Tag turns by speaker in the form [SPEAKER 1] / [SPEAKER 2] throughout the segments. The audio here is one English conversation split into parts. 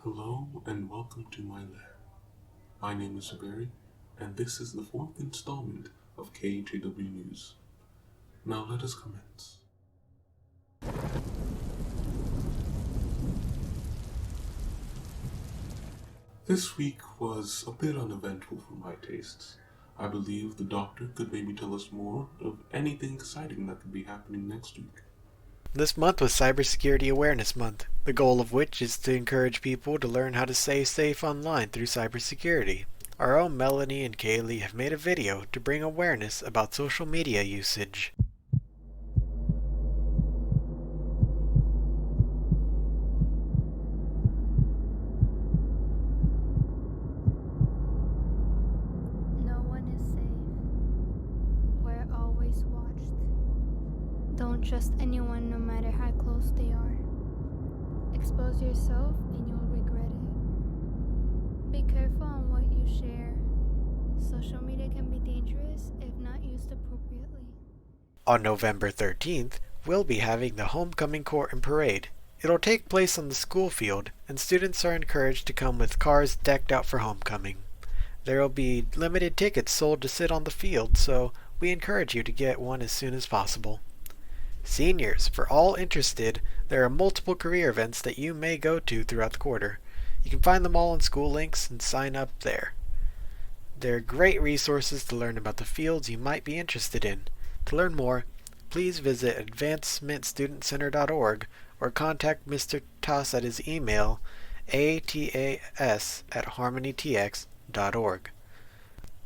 [SPEAKER 1] Hello and welcome to my lab. My name is Barry, and this is the fourth installment of KHAW News. Now let us commence. This week was a bit uneventful for my tastes. I believe the doctor could maybe tell us more of anything exciting that could be happening next week.
[SPEAKER 2] This month was Cybersecurity Awareness Month, the goal of which is to encourage people to learn how to stay safe online through cybersecurity. Our own Melanie and Kaylee have made a video to bring awareness about social media usage.
[SPEAKER 3] No one is safe. We're always watched. Don't trust anyone no matter how close they are. Expose yourself and you'll regret it. Be careful on what you share. Social media can be dangerous if not used appropriately.
[SPEAKER 2] On November 13th, we'll be having the Homecoming Court and Parade. It'll take place on the school field, and students are encouraged to come with cars decked out for homecoming. There will be limited tickets sold to sit on the field, so we encourage you to get one as soon as possible. Seniors, for all interested, there are multiple career events that you may go to throughout the quarter. You can find them all in school links and sign up there. They're great resources to learn about the fields you might be interested in. To learn more, please visit advancementstudentcenter.org or contact Mr. Toss at his email atas@harmonytx.org.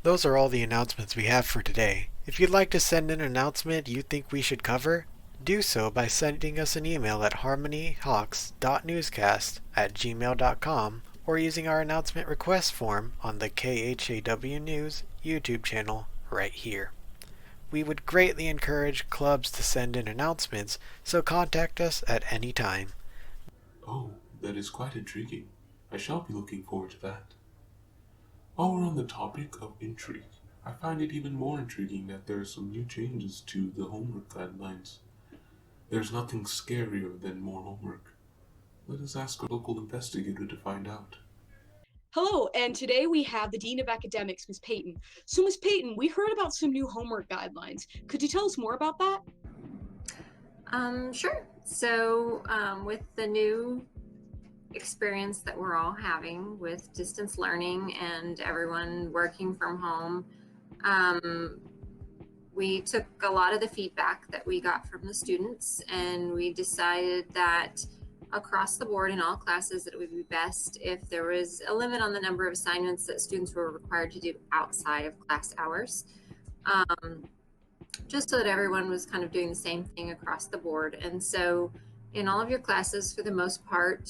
[SPEAKER 2] Those are all the announcements we have for today. If you'd like to send in an announcement you think we should cover, do so by sending us an email at harmonyhawks.newscast@gmail.com or using our announcement request form on the KHAW News YouTube channel right here. We would greatly encourage clubs to send in announcements, so contact us at any time.
[SPEAKER 1] Oh, that is quite intriguing. I shall be looking forward to that. While we're on the topic of intrigue, I find it even more intriguing that there are some new changes to the homework guidelines. There's nothing scarier than more homework. Let us ask our local investigator to find out.
[SPEAKER 4] Hello, and today we have the Dean of Academics, Ms. Payton. So, Ms. Payton, we heard about some new homework guidelines. Could you tell us more about that?
[SPEAKER 5] Sure. So, with the new experience that we're all having with distance learning and everyone working from home, we took a lot of the feedback that we got from the students, and we decided that across the board in all classes it would be best if there was a limit on the number of assignments that students were required to do outside of class hours, just so that everyone was kind of doing the same thing across the board. And so in all of your classes, for the most part,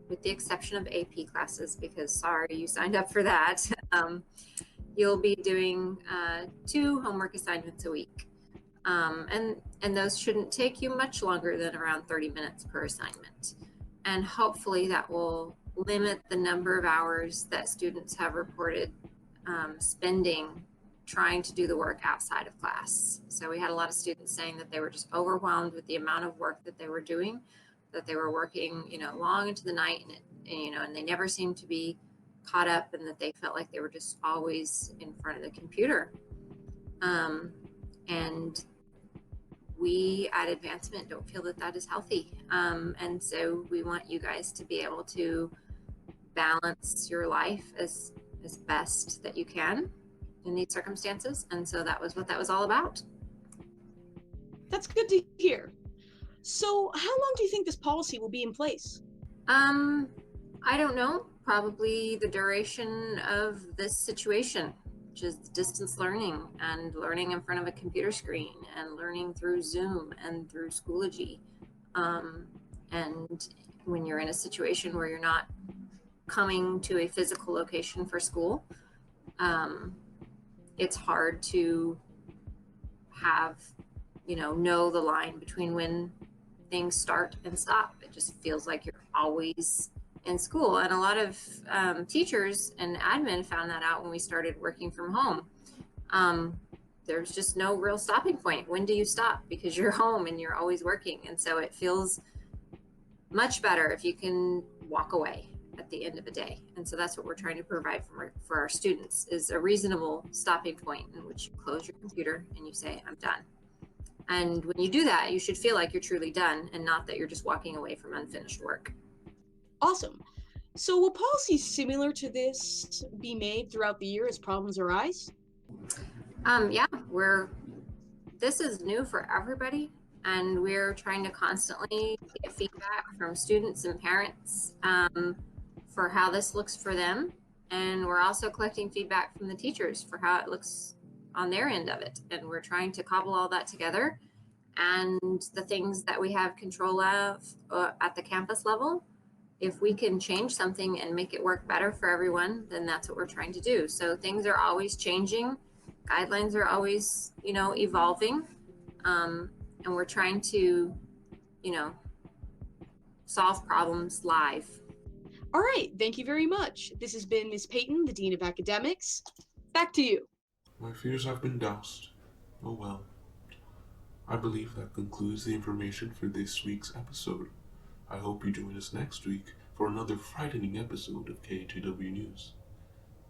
[SPEAKER 5] with the exception of AP classes, because sorry, you signed up for that, you'll be doing 2 homework assignments a week. And those shouldn't take you much longer than around 30 minutes per assignment. And hopefully that will limit the number of hours that students have reported spending trying to do the work outside of class. So we had a lot of students saying that they were just overwhelmed with the amount of work that they were doing, that they were working, long into the night, and they never seemed to be caught up, and that they felt like they were just always in front of the computer. And we at Advancement don't feel that that is healthy. And so we want you guys to be able to balance your life as best that you can in these circumstances. And so that was what that was all about.
[SPEAKER 4] That's good to hear. So, how long do you think this policy will be in place?
[SPEAKER 5] I don't know, probably the duration of this situation, which is distance learning and learning in front of a computer screen and learning through Zoom and through Schoology. And when you're in a situation where you're not coming to a physical location for school, it's hard to have, know the line between when things start and stop. It just feels like you're always in school. And a lot of teachers and admin found that out when we started working from home. There's just no real stopping point. When do you stop? Because you're home and you're always working. And so it feels much better if you can walk away at the end of a day. And so that's what we're trying to provide for our students, is a reasonable stopping point in which you close your computer and you say, I'm done. And when you do that, you should feel like you're truly done and not that you're just walking away from unfinished work.
[SPEAKER 4] Awesome. So will policies similar to this be made throughout the year as problems arise?
[SPEAKER 5] Yeah, this is new for everybody, and we're trying to constantly get feedback from students and parents for how this looks for them. And we're also collecting feedback from the teachers for how it looks on their end of it. And we're trying to cobble all that together. And the things that we have control of at the campus level, if we can change something and make it work better for everyone, then that's what we're trying to do. So things are always changing. Guidelines are always, evolving. And we're trying to, solve problems live.
[SPEAKER 4] All right, thank you very much. This has been Ms. Payton, the Dean of Academics. Back to you.
[SPEAKER 1] My fears have been doused. Oh well. I believe that concludes the information for this week's episode. I hope you join us next week for another frightening episode of KHAW News.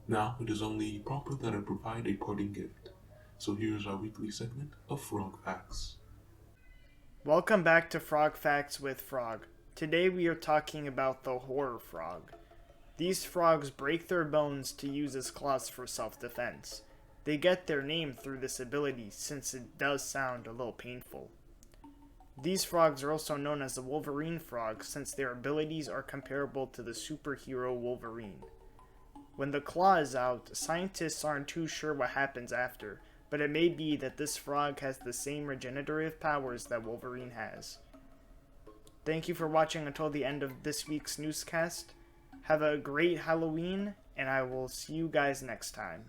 [SPEAKER 1] Now, it is only proper that I provide a parting gift. So here's our weekly segment of Frog Facts.
[SPEAKER 2] Welcome back to Frog Facts with Frog. Today we are talking about the horror frog. These frogs break their bones to use as claws for self-defense. They get their name through this ability since it does sound a little painful. These frogs are also known as the Wolverine frog since their abilities are comparable to the superhero Wolverine. When the claw is out, scientists aren't too sure what happens after, but it may be that this frog has the same regenerative powers that Wolverine has. Thank you for watching until the end of this week's newscast. Have a great Halloween, and I will see you guys next time.